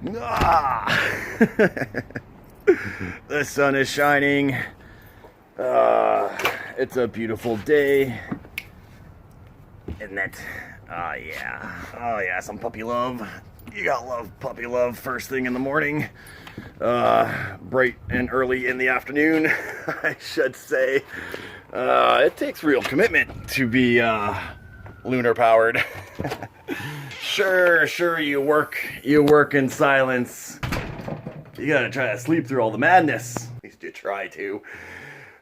Ah! The sun is shining. It's a beautiful day. Isn't it? Oh yeah. Oh yeah, some puppy love. You gotta love puppy love first thing in the morning. Bright and early in the afternoon, I should say. It takes real commitment to be lunar powered. Sure, you work in silence. You gotta try to sleep through all the madness. At least you try to.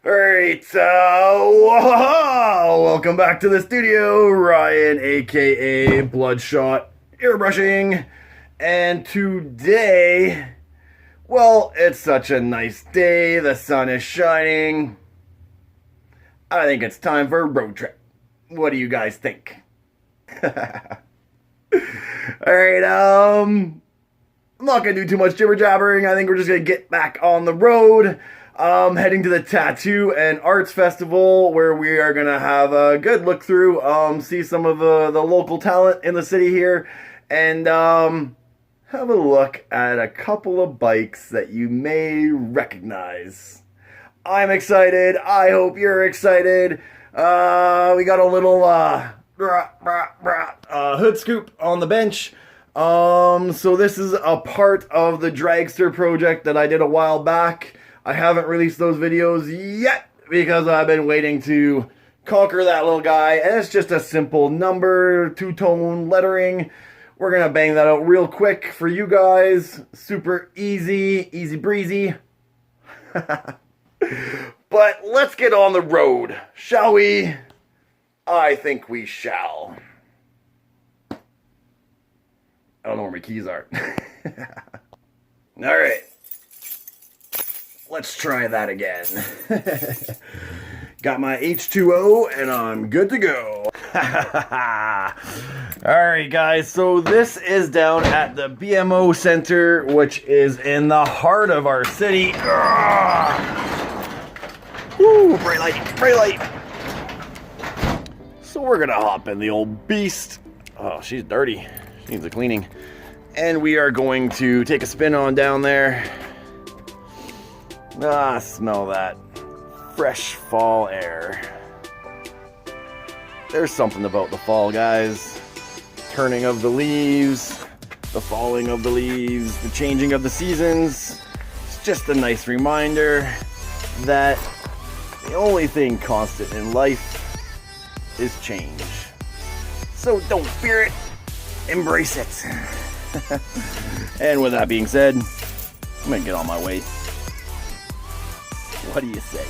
Alright, welcome back to the studio. Ryan, aka BloodShot Airbrushing. And today, well, it's such a nice day. The sun is shining. I think it's time for a road trip. What do you guys think? Alright, I'm not gonna do too much jibber jabbering. I think we're just gonna get back on the road. Heading to the Tattoo&Arts Festival, where we are gonna have a good look through, see some of the local talent in the city here, and have a look at a couple of bikes that you may recognize. I'm excited. I hope you're excited. We got a little hood scoop on the bench. So this is a part of the Dragster project that I did a while back. I haven't released those videos yet because I've been waiting to conquer that little guy. And it's just a simple number, two-tone lettering. We're going to bang that out real quick for you guys. Super easy breezy. But let's get on the road, shall we? I think we shall. I don't know where my keys are. Alright. Let's try that again. Got my H2O and I'm good to go. Alright guys, so this is down at the BMO Center, which is in the heart of our city. Woo, bright light. So we're gonna hop in the old beast. Oh, she's dirty. She needs a cleaning. And we are going to take a spin on down there. Smell that fresh fall air. There's something about the fall, guys. Turning of the leaves, the falling of the leaves, the changing of the seasons. It's just a nice reminder that the only thing constant in life is change. So don't fear it, embrace it. And with that being said, I'm gonna get on my way. What do you say?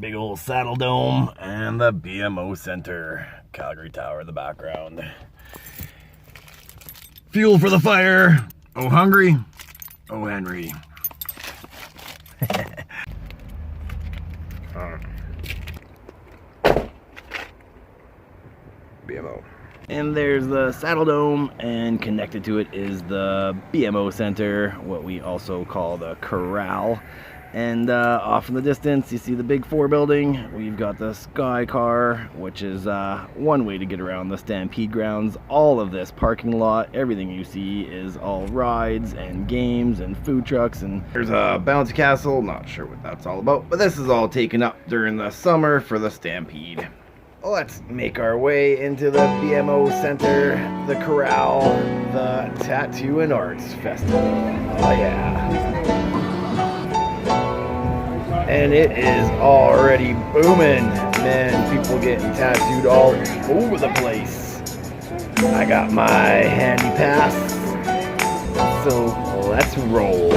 Big old saddle dome and the BMO Center. Calgary Tower in the background. Fuel for the fire. Oh, hungry. Oh, Henry. BMO. And there's the saddle dome, and connected to it is the BMO Center, what we also call the corral. And off in the distance, you see the Big 4 building. We've got the Sky Car, which is one way to get around the Stampede grounds. All of this parking lot, everything you see is all rides and games and food trucks. And there's a bouncy castle, not sure what that's all about, but this is all taken up during the summer for the Stampede. Let's make our way into the BMO Center, the corral, the Tattoo&Arts Festival. Oh yeah. And it is already booming. Man, people getting tattooed all over the place. I got my handy pass, so let's roll.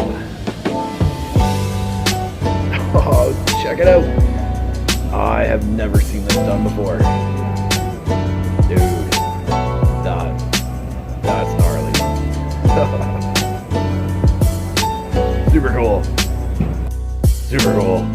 Oh, check it out. I have never seen this done before. Dude, that's gnarly. Super cool. Super cool.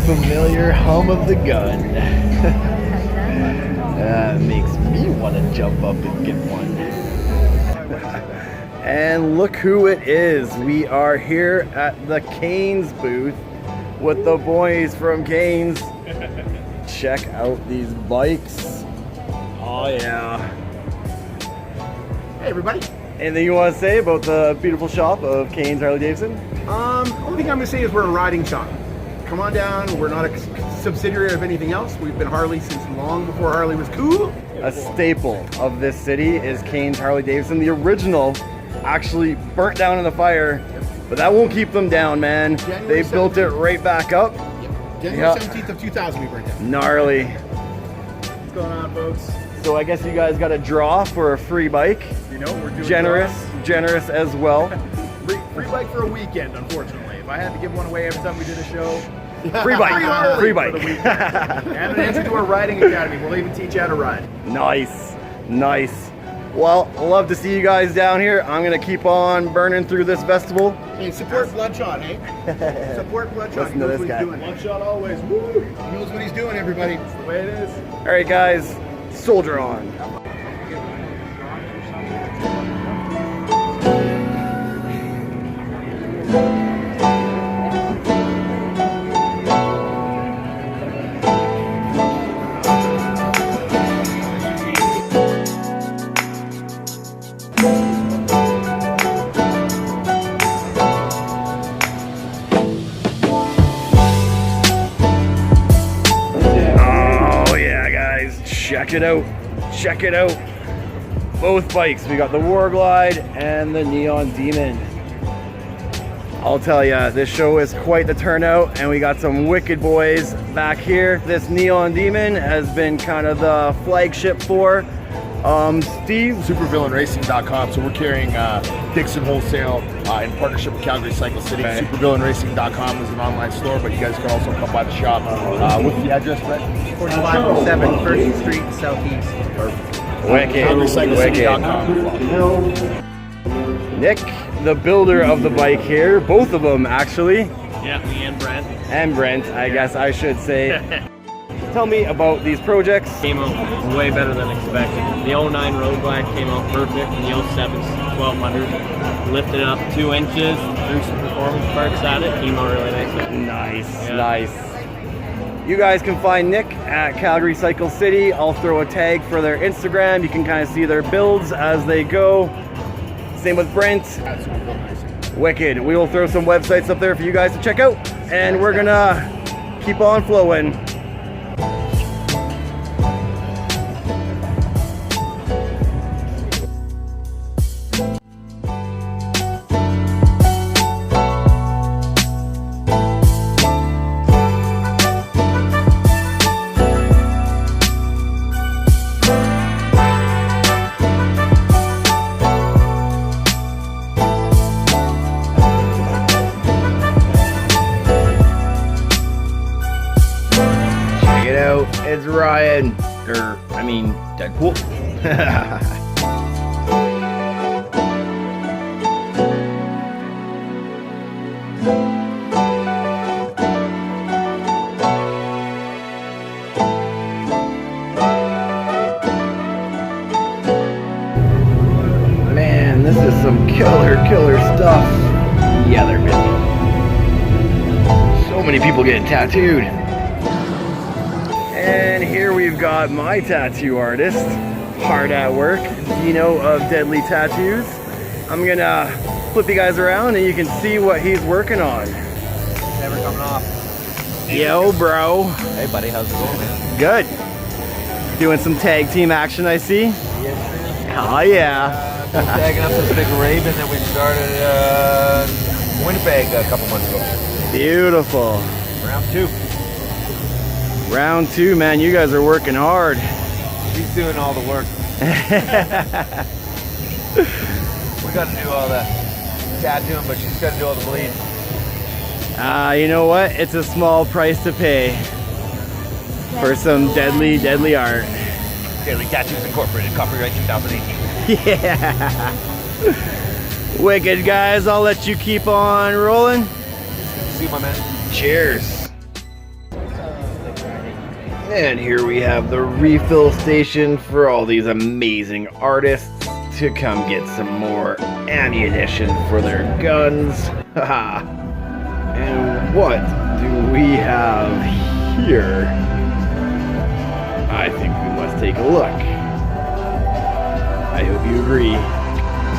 Familiar hum of the gun. Makes me want to jump up and get one. And look who it is. We are here at the KANE'S booth with the boys from KANE'S. Check out these bikes. Oh yeah. Hey everybody. Anything you want to say about the beautiful shop of KANE'S Harley-Davidson? Only thing I'm gonna say is we're a riding shop. Come on down, we're not a subsidiary of anything else. We've been Harley since long before Harley was cool. A staple of this city is KANE'S Harley-Davidson. The original actually burnt down in the fire, but that won't keep them down, man. They built it right back up. Yep. January 17th of 2000 we burnt down. Gnarly. What's going on, folks? So I guess you guys got a draw for a free bike. You know, we're doing generous as well. Free bike for a weekend, unfortunately. If I had to give one away every time we did a show, free bike. Free bike. For the weekend. And an entry to our riding academy. We'll even teach you how to ride. Nice. Well, love to see you guys down here. I'm gonna keep on burning through this festival. Hey, support BloodShot, hey? Support BloodShot. Listen to this guy. BloodShot always. Woo! He knows what he's doing, everybody. It's the way it is. All right, guys, soldier on. Check it out. Both bikes. We got the Warglide and the Neon Demon. I'll tell ya, this show is quite the turnout, and we got some wicked boys back here. This Neon Demon has been kind of the flagship for Steve. SuperVillainRacing.com. So we're carrying Dixon Wholesale in partnership with Calgary Cycle City. Okay. SuperVillainRacing.com is an online store, but you guys can also come by the shop. What's the address, Brent? 4507 1st Street Southeast. Wicked. CalgaryCycleCity.com. Nick, the builder of the bike here, both of them actually. Yeah, me and Brent. And Brent, I guess I should say. Tell me about these projects. Came out way better than expected. The 09 Road Glide came out perfect, and the 07's 1200. Lifted it up 2 inches, threw some performance parts at it, came out really nice. Nice. You guys can find Nick at Calgary Cycle City. I'll throw a tag for their Instagram. You can kind of see their builds as they go. Same with Brent. That's super built nice. Wicked. We will throw some websites up there for you guys to check out. And we're gonna keep on flowing. It's Ryan, Deadpool. Man, this is some killer stuff. Yeah, they're busy. So many people getting tattooed. And here we've got my tattoo artist, hard at work, Deano of Deadly Tattoos. I'm gonna flip you guys around and you can see what he's working on. Never coming off. Yo, bro. Hey, buddy, how's it going, man? Good. Doing some tag team action, I see. Oh, yeah. Tagging up this big Raven that we started Winnipeg a couple months ago. Beautiful. Round 2. Round 2, man. You guys are working hard. She's doing all the work. We got to do all the tattooing, but she's got to do all the bleed. You know what? It's a small price to pay for some deadly art. Deadly Tattoos Incorporated, copyright 2018. Yeah. Wicked, guys. I'll let you keep on rolling. See you, my man. Cheers. And here we have the refill station for all these amazing artists to come get some more ammunition for their guns. Haha. And what do we have here? I think we must take a look. I hope you agree,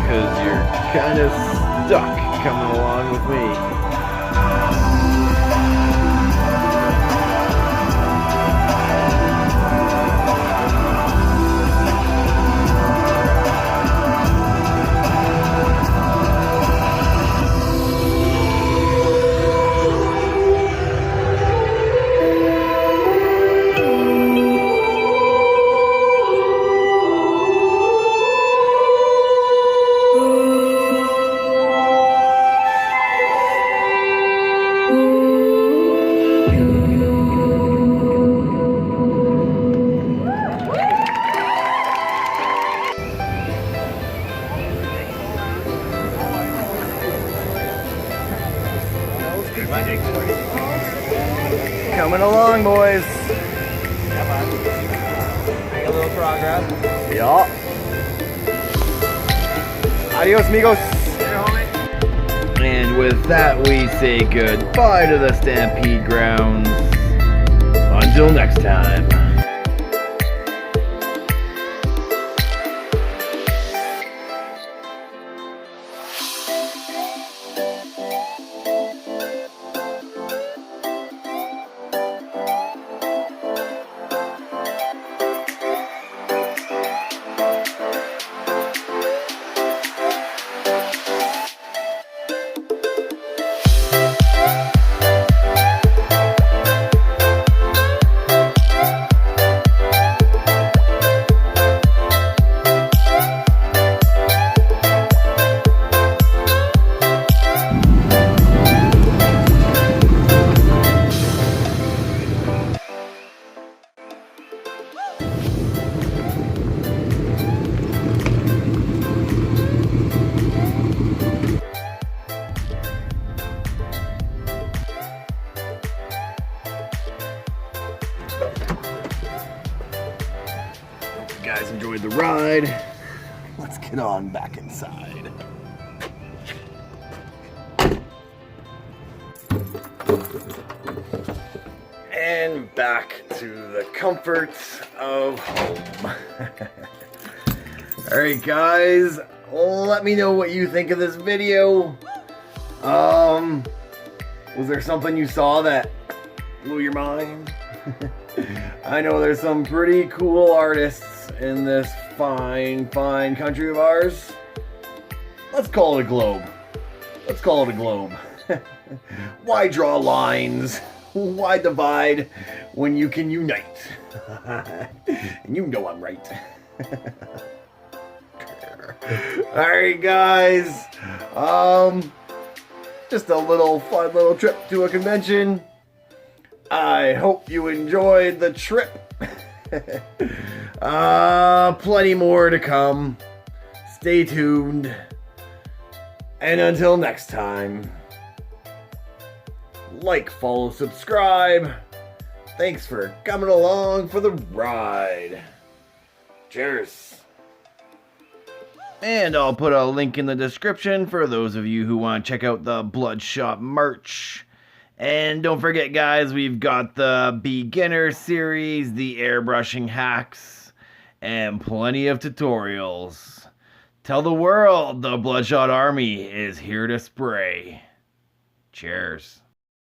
because you're kind of stuck coming along with me. Coming along, boys. Make a little progress. Yeah. Adios, amigos. Here, homie. And with that, we say goodbye to the Stampede grounds. Until next time. Guys enjoyed the ride. Let's get on back inside. And back to the comforts of home. Alright guys, Let me know what you think of this video. Was there something you saw that blew your mind? I know there's some pretty cool artists in this fine country of ours. Let's call it a globe. Let's call it a globe. Why draw lines? Why divide when you can unite? And you know I'm right. Alright guys, just a little fun little trip to a convention. I hope you enjoyed the trip. Plenty more to come. Stay tuned. And until next time, like, follow, subscribe. Thanks for coming along for the ride. Cheers. And I'll put a link in the description for those of you who want to check out the BloodShot merch. And don't forget, guys, we've got the beginner series, the airbrushing hacks, and plenty of tutorials. Tell the world the BloodShot Army is here to spray. Cheers.